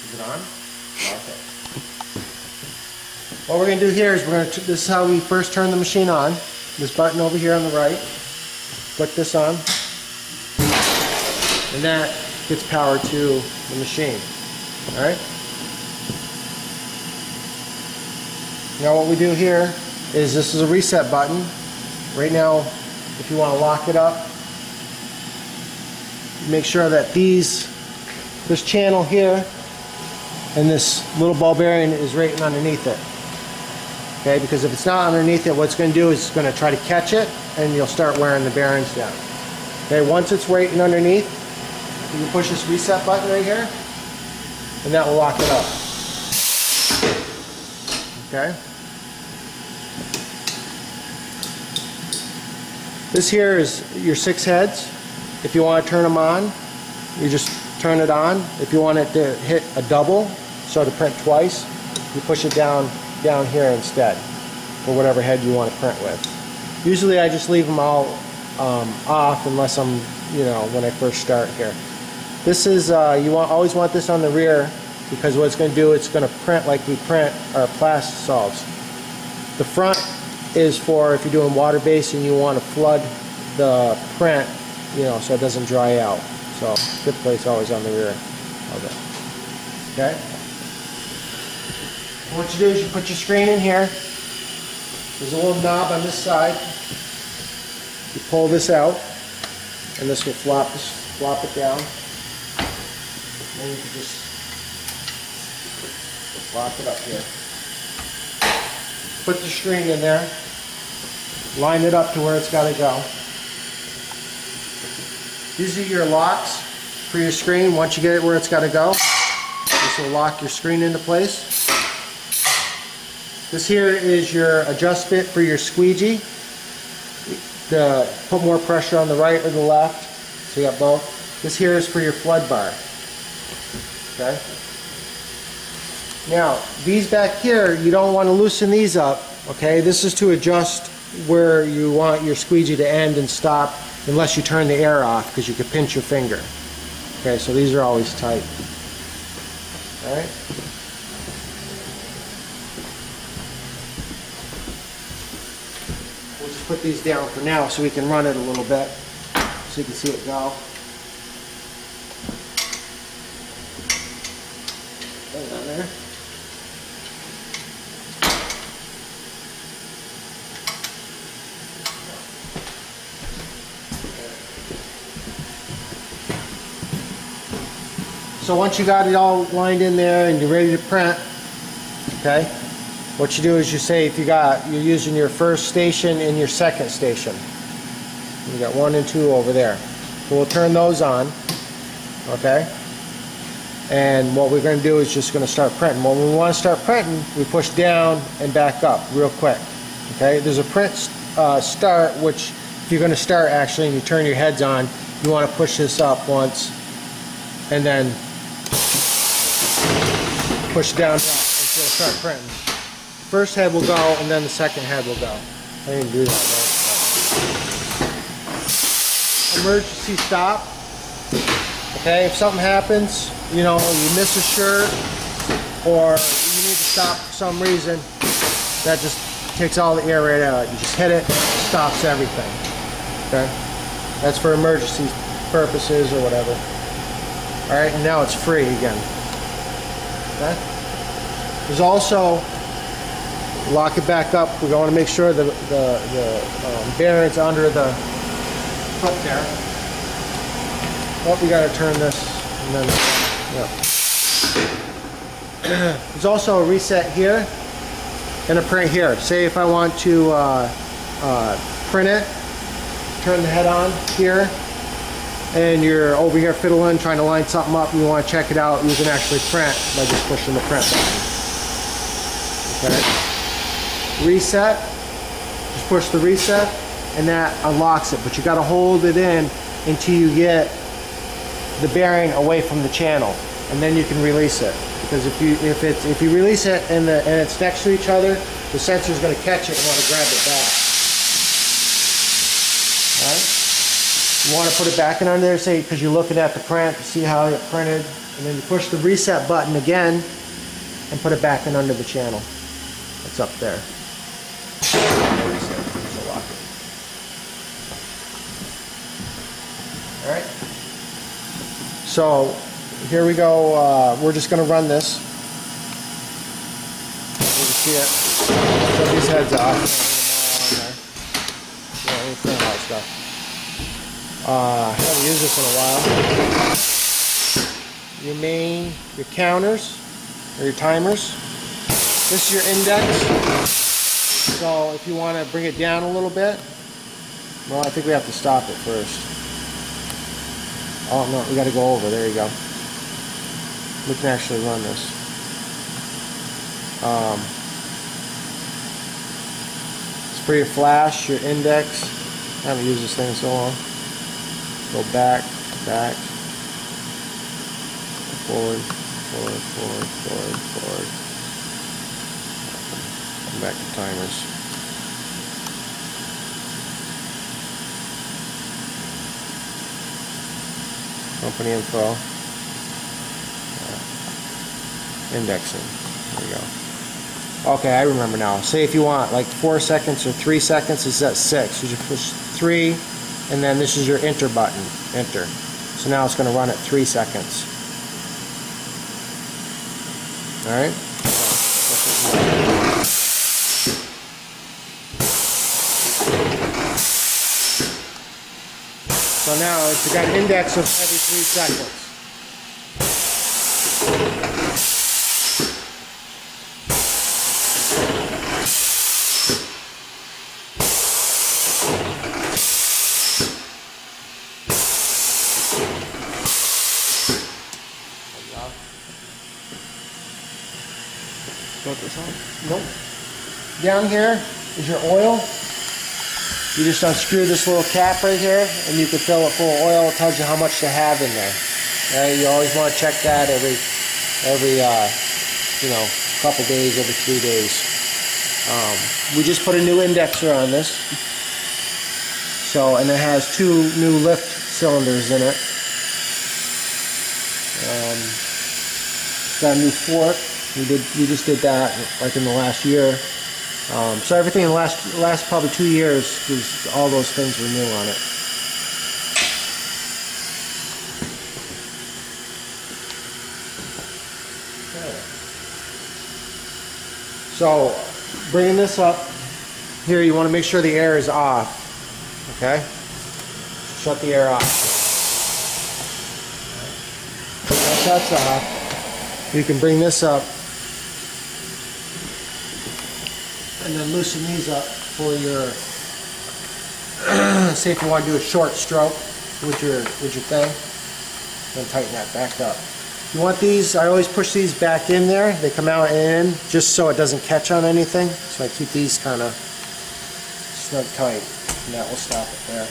Is it on? Okay. What we're going to do here is this is how we first turn the machine on. This button over here on the right. Click this on. And that gets power to the machine. Alright? Now what we do here is this is a reset button. Right now, if you want to lock it up, make sure that this channel here and this little ball bearing is right underneath it. Okay, because if it's not underneath it, what it's going to do is it's going to try to catch it and you'll start wearing the bearings down. Okay, once it's right and underneath, you can push this reset button right here and that will lock it up. Okay. This here is your 6 heads. If you want to turn them on, you just turn it on. If you want it to hit a double, so to print twice, you push it down here instead, for whatever head you want to print with. Usually I just leave them all off unless I'm, when I first start here. This is, always want this on the rear because what it's going to do, it's going to print like we print our Plastisol. The front is for if you're doing water-based and you want to flood the print, so it doesn't dry out. So good place always on the rear of it. Okay. What you do is you put your screen in here. There's a little knob on this side. You pull this out, and this will flop it down. And you can just lock it up here. Put the screen in there. Line it up to where it's got to go. These are your locks for your screen. Once you get it where it's got to go, this will lock your screen into place. This here is your adjust bit for your squeegee. To put more pressure on the right or the left. So you got both. This here is for your flood bar. Okay. Now, these back here, you don't want to loosen these up. Okay. This is to adjust where you want your squeegee to end and stop, unless you turn the air off, because you could pinch your finger. Okay, so these are always tight. Alright? We'll just put these down for now so we can run it a little bit, so you can see it go. Put it on there. So once you got it all lined in there and you're ready to print, okay, what you do is you say if you're using your first station and your second station. You got 1 and 2 over there. So we'll turn those on, okay? And what we're going to do is just going to start printing. When we want to start printing, we push down and back up real quick, okay? There's a print start, which if you're going to start actually and you turn your heads on, you want to push this up once and then push down until it start printing. First head will go and then the second head will go. I didn't do that right. Emergency stop. Okay, if something happens, you miss a shirt or you need to stop for some reason, that just takes all the air right out. You just hit it, stops everything. Okay? That's for emergency purposes or whatever. Alright, and now it's free again. Okay? There's also, lock it back up. We're going to make sure the bearings under the foot there. Oh, we got to turn this and then, yeah. There's also a reset here and a print here. Say if I want to print it, turn the head on here, and you're over here fiddling, trying to line something up, and you want to check it out, you can actually print by just pushing the print button. Okay. Reset, just push the reset, and that unlocks it. But you got to hold it in until you get the bearing away from the channel, and then you can release it. Because if you release it and it's next to each other, the sensor is going to catch it and want to grab it back. All right. You want to put it back in under there, say, because you're looking at the print, see how it printed, and then you push the reset button again and put it back in under the channel. It's up there. Alright. So here we go. We're just going to run this. You can see it. So these heads off. I haven't used this in a while. Your counters, or your timers. This is your index. So if you want to bring it down a little bit, well, I think we have to stop it first. Oh no, we got to go over. There you go. We can actually run this. It's for your flash, your index. I haven't used this thing in so long. Go back, back, forward, forward, forward, forward, forward. Come back to timers. Company info. Indexing. There we go. Okay, I remember now. Say if you want like 4 seconds or 3 seconds, it's at 6. You just push 3. And then this is your enter button, enter. So now it's going to run at 3 seconds. Alright? So now it's got an index of every 3 seconds. Nope. Down here is your oil. You just unscrew this little cap right here and you can fill it full of oil. It tells you how much to have in there. Right? You always want to check that every couple days, every 3 days. We just put a new indexer on this. So, and it has 2 new lift cylinders in it. It's got a new fork. We just did that like in the last year. So everything in the last probably 2 years, all those things were new on it. Okay. So bringing this up here, you want to make sure the air is off. Okay, shut the air off. Once that's off, you can bring this up and then loosen these up for your, say if you want to do a short stroke with your thing, then tighten that back up. You want these, I always push these back in there, they come out and in, just so it doesn't catch on anything. So I keep these kind of snug tight, and that will stop it there.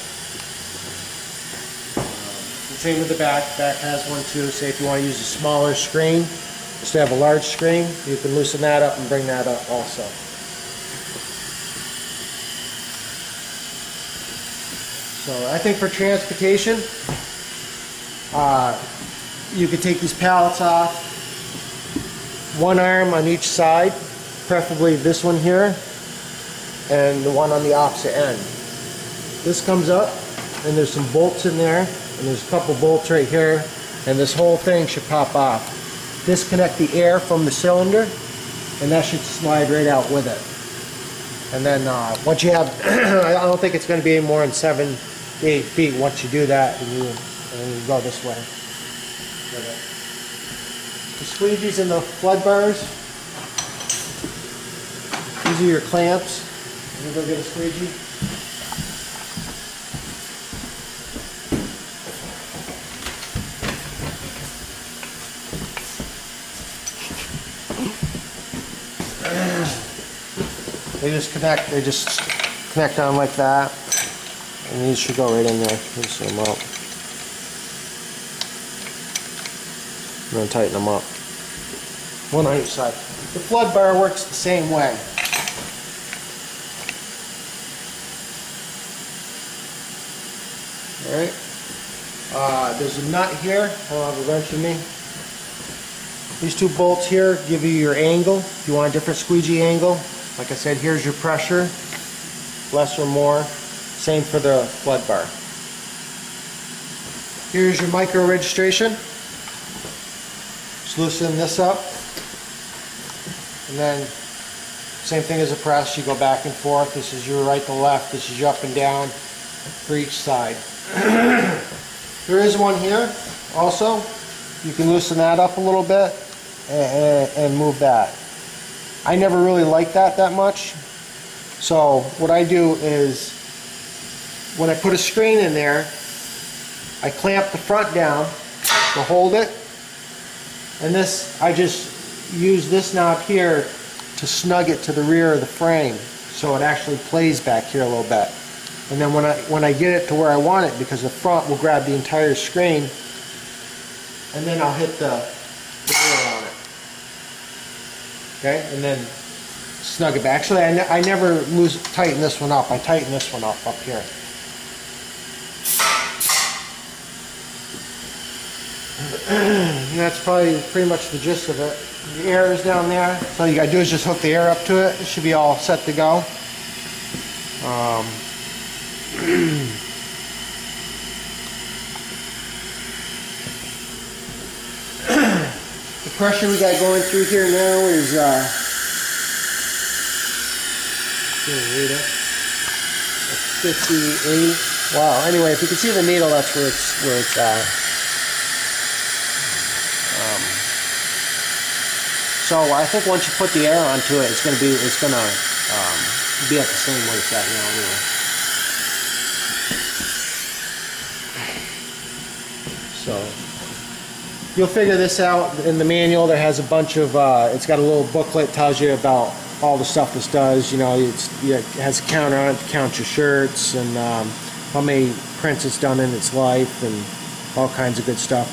Same with the back. Back has one too. Say if you want to use a smaller screen instead of a large screen, you can loosen that up and bring that up also. So I think for transportation, you could take these pallets off, one arm on each side, preferably this one here, and the one on the opposite end. This comes up, and there's some bolts in there, and there's a couple bolts right here, and this whole thing should pop off. Disconnect the air from the cylinder, and that should slide right out with it. And then once you have, I don't think it's going to be any more than 7 to 8 feet once you do that, and you go this way. The squeegees and the flood bars, these are your clamps. Let me go get a squeegee. They just connect on like that, and these should go right in there. Loosen them up, and then tighten them up. One on each side. The flood bar works the same way. All right. There's a nut here. Hold on, have a wrench with me. These two bolts here give you your angle. If you want a different squeegee angle, like I said, here's your pressure, less or more. Same for the flood bar. Here's your micro registration. Just loosen this up, and then same thing as a press. You go back and forth. This is your right to left. This is your up and down for each side. There is one here also. You can loosen that up a little bit and move that. I never really like that much. So what I do is when I put a screen in there, I clamp the front down to hold it, and this, I just use this knob here to snug it to the rear of the frame so it actually plays back here a little bit. And then when I get it to where I want it, because the front will grab the entire screen, and then I'll hit the rear on it. Okay, and then snug it back. Actually, I never tighten this one up. I tighten this one up here. And that's probably pretty much the gist of it. The air is down there. So all you gotta do is just hook the air up to it. It should be all set to go. The pressure we got going through here now is read it. 58. Wow. Anyway, if you can see the needle, that's where it's at. So I think once you put the air onto it, it's gonna be at the same where it's at now anyway. So you'll figure this out in the manual. There has a bunch of it's got a little booklet, tells you about all the stuff this does. You know, it has a counter on it to count your shirts and how many prints it's done in its life and all kinds of good stuff.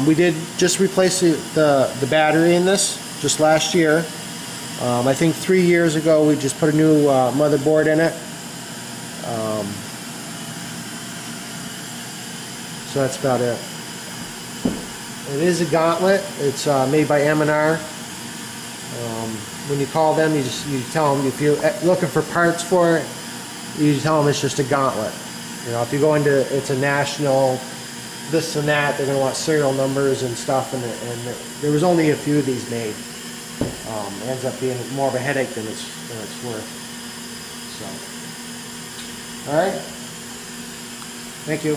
We did just replace the battery in this just last year. I think 3 years ago we just put a new motherboard in it. So that's about it. It is a gauntlet. It's made by M&R. When you call them, you tell them, if you're looking for parts for it, you tell them it's just a gauntlet. You know, if you go into, it's a national, this and that, they're going to want serial numbers and stuff, and there was only a few of these made. It ends up being more of a headache than it's worth. So, all right. Thank you.